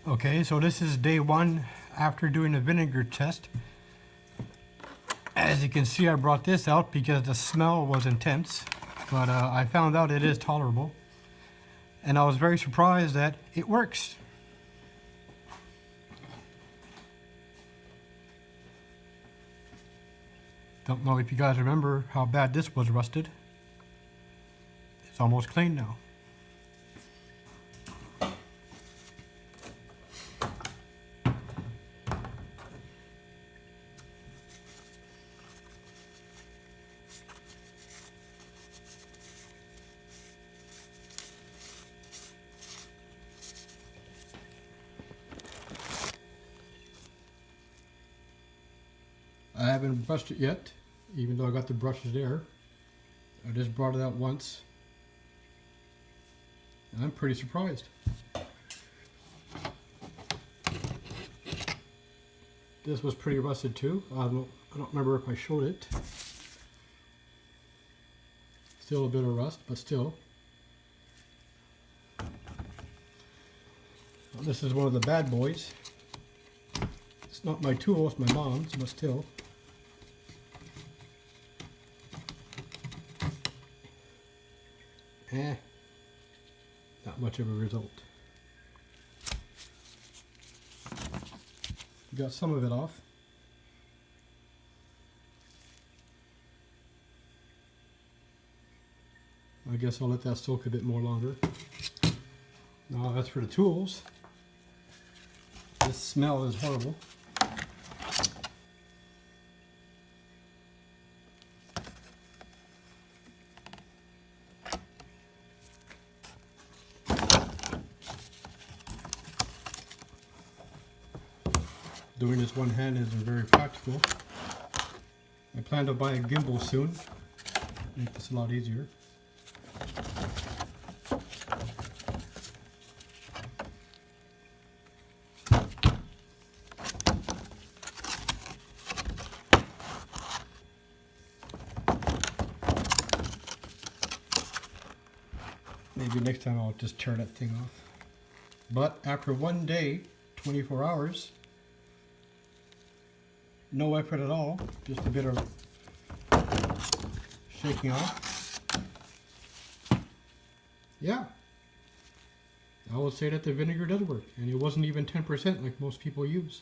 Okay, so this is day one after doing the vinegar test. As you can see, I brought this out because the smell was intense, but I found out it is tolerable. And I was very surprised that it works. Don't know if you guys remember how bad this was rusted. It's almost clean now. I haven't brushed it yet, even though I got the brushes there. I just brought it out once. And I'm pretty surprised. This was pretty rusted too. I don't remember if I showed it. Still a bit of rust, but still. Well, this is one of the bad boys. It's not my tool, it's my mom's, but still. Not much of a result. Got some of it off. I guess I'll let that soak a bit more longer. Now as for the tools, this smell is horrible. Doing this one hand isn't very practical. I plan to buy a gimbal soon. Make this a lot easier. Maybe next time I'll just tear that thing off. But after one day, 24 hours, no effort at all, just a bit of shaking off. Yeah, I would say that the vinegar does work, and it wasn't even 10% like most people use.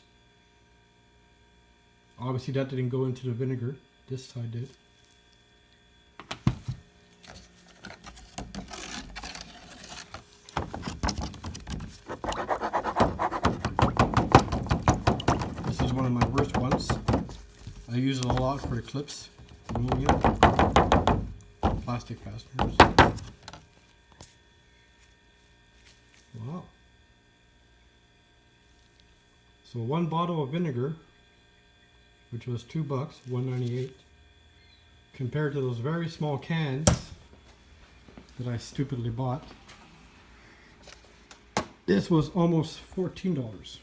Obviously that didn't go into the vinegar, this side did. One of my worst ones. I use it a lot for clips, aluminum, plastic fasteners. Wow. So one bottle of vinegar, which was $2, $1.98, compared to those very small cans that I stupidly bought, this was almost $14.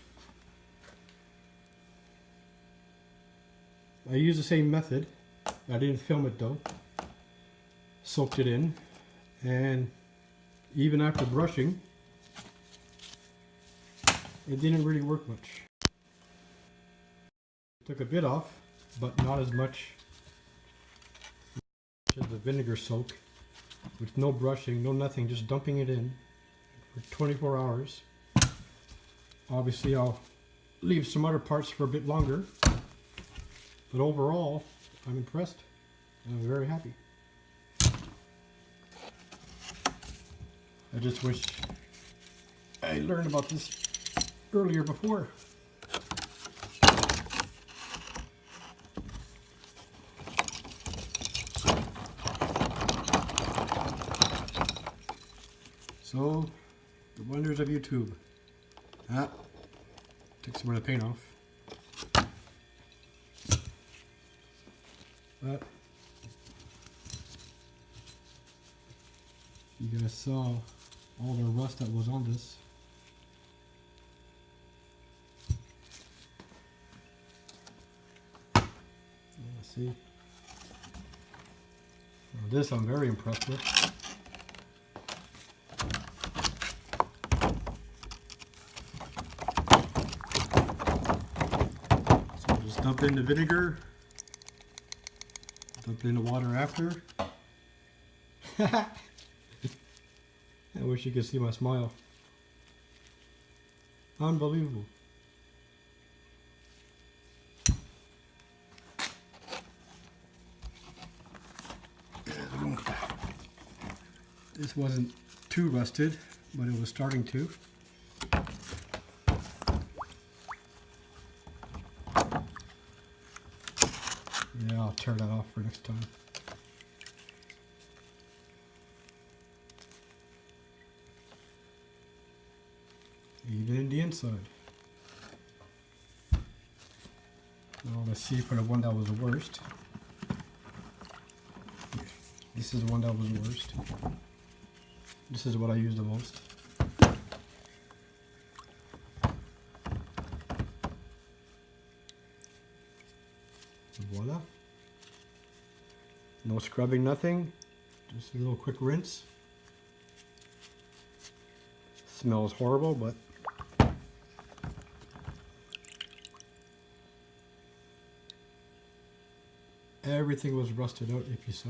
I used the same method. I didn't film it though. Soaked it in, and even after brushing, it didn't really work much. Took a bit off, but not as much as the vinegar soak, with no brushing, no nothing, just dumping it in for 24 hours. Obviously I'll leave some other parts for a bit longer. But overall, I'm impressed. I'm very happy. I just wish I learned about this earlier before. So, the wonders of YouTube. Took some of the paint off. But you guys saw all the rust that was on this. See? Now this I'm very impressed with. Dump in the vinegar. Dump in the water after. I wish you could see my smile. Unbelievable. This wasn't too rusted, but it was starting to. Yeah, I'll tear that off for next time. Even in the inside. Now let's see for the one that was the worst. This is the one that was the worst. This is what I use the most. Voila. No scrubbing, nothing. Just a little quick rinse. Smells horrible, but everything was rusted out if you saw.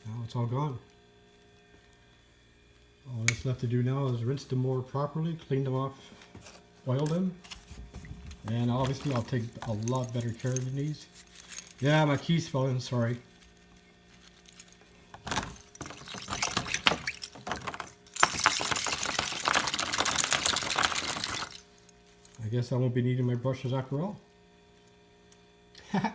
Now it's all gone. All that's left to do now is rinse them more properly, clean them off, oil them, and obviously I'll take a lot better care of these. Yeah, my keys fell in, sorry. I guess I won't be needing my brushes after all. What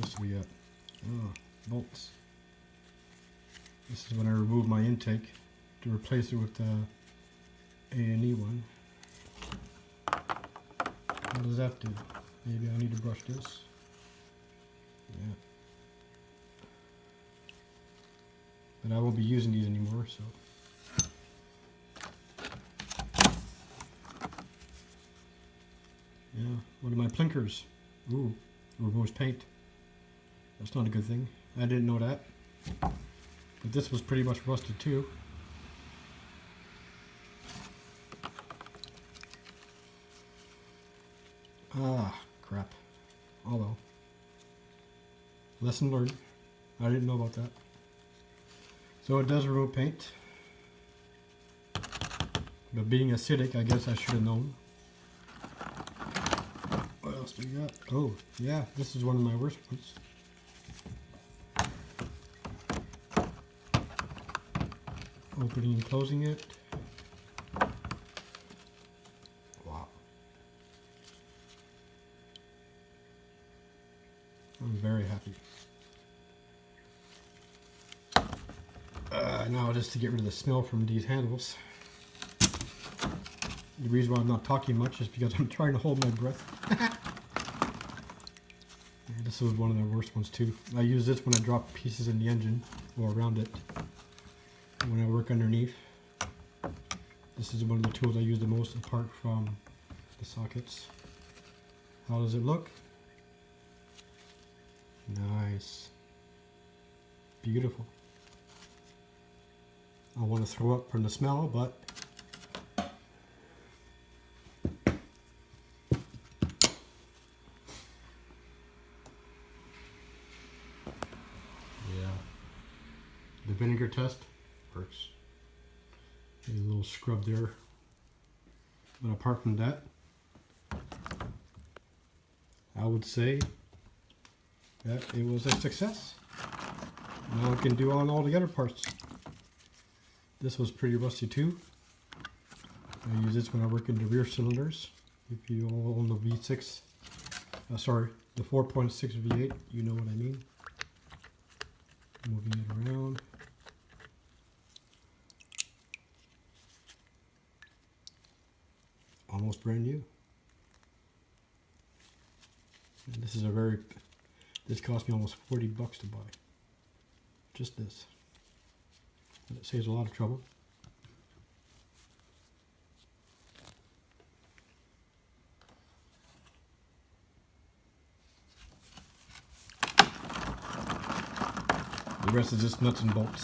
else we got? Oh, bolts. This is when I remove my intake to replace it with the A&E one. What does that do? Maybe I need to brush this. Yeah. But I won't be using these anymore, so. Yeah, what are my plinkers? Ooh, removes paint. That's not a good thing. I didn't know that. But this was pretty much rusted too. Ah, crap. Oh well. Lesson learned. I didn't know about that. So it does remove paint. But being acidic, I guess I should have known. What else do we got? Oh, yeah, this is one of my worst ones. Opening and closing it. Wow. I'm very happy. Now just to get rid of the smell from these handles. The reason why I'm not talking much is because I'm trying to hold my breath. This was one of the worst ones too. I use this when I drop pieces in the engine or around it. When I work underneath. This is one of the tools I use the most apart from the sockets. How does it look? Nice. Beautiful. I want to throw up from the smell, but yeah, the vinegar test works. A little scrub there, but apart from that, I would say that it was a success. Now I can do on all the other parts. This was pretty rusty too. I use this when I work in the rear cylinders. If you own the V6, sorry, the 4.6 V8, you know what I mean. Moving it around. Almost brand new. And this is this cost me almost 40 bucks to buy. Just this. And it saves a lot of trouble. The rest is just nuts and bolts.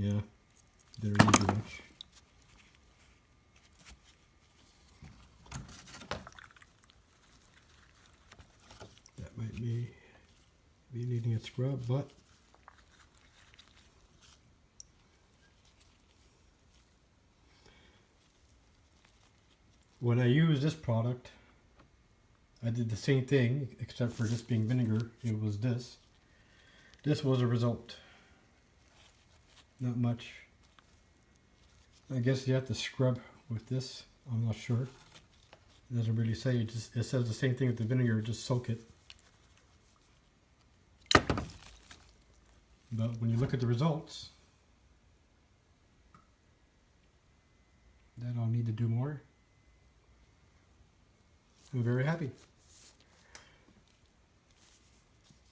Yeah, didn't really do much. That might be needing a scrub, but when I use this product, I did the same thing, except for this being vinegar. It was this. This was a result. Not much. I guess you have to scrub with this. I'm not sure. It doesn't really say. It says the same thing with the vinegar. Just soak it. But when you look at the results, then I'll need to do more. I'm very happy.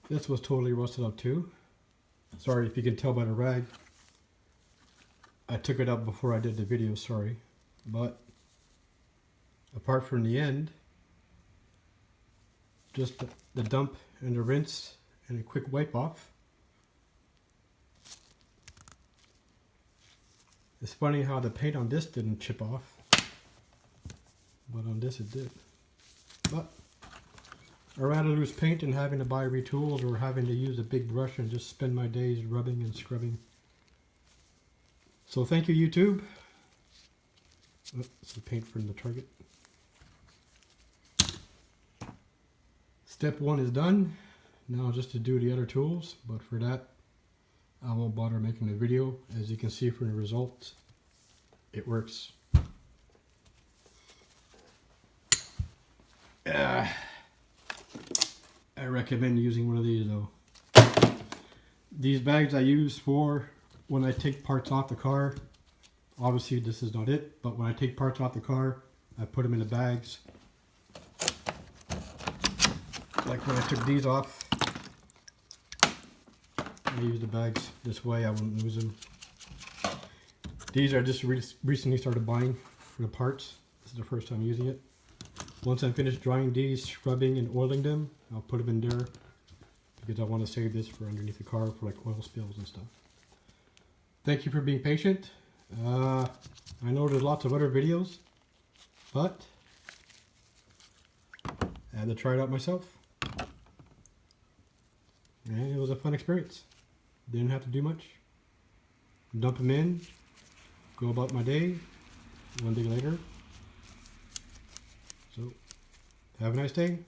This was totally rusted up too. Sorry if you can tell by the rag. I took it out before I did the video, sorry. But apart from the end, just the dump and the rinse and a quick wipe off. It's funny how the paint on this didn't chip off, but on this it did. But I'd rather lose paint than having to buy retools or having to use a big brush and just spend my days rubbing and scrubbing. So thank you, YouTube. Oh, some paint from the Target. Step 1 is done. Now just to do the other tools, but for that I won't bother making a video. As you can see from the results, it works. I recommend using one of these though. These bags I use for when I take parts off the car. Obviously this is not it, but when I take parts off the car, I put them in the bags. Like when I took these off, I use the bags this way, I wouldn't lose them. These I just recently started buying for the parts. This is the first time using it. Once I'm finished drying these, scrubbing and oiling them, I'll put them in there because I want to save this for underneath the car for like oil spills and stuff. Thank you for being patient. I know there's lots of other videos, but I had to try it out myself. And it was a fun experience. Didn't have to do much. Dump them in, go about my day, one day later. So, have a nice day.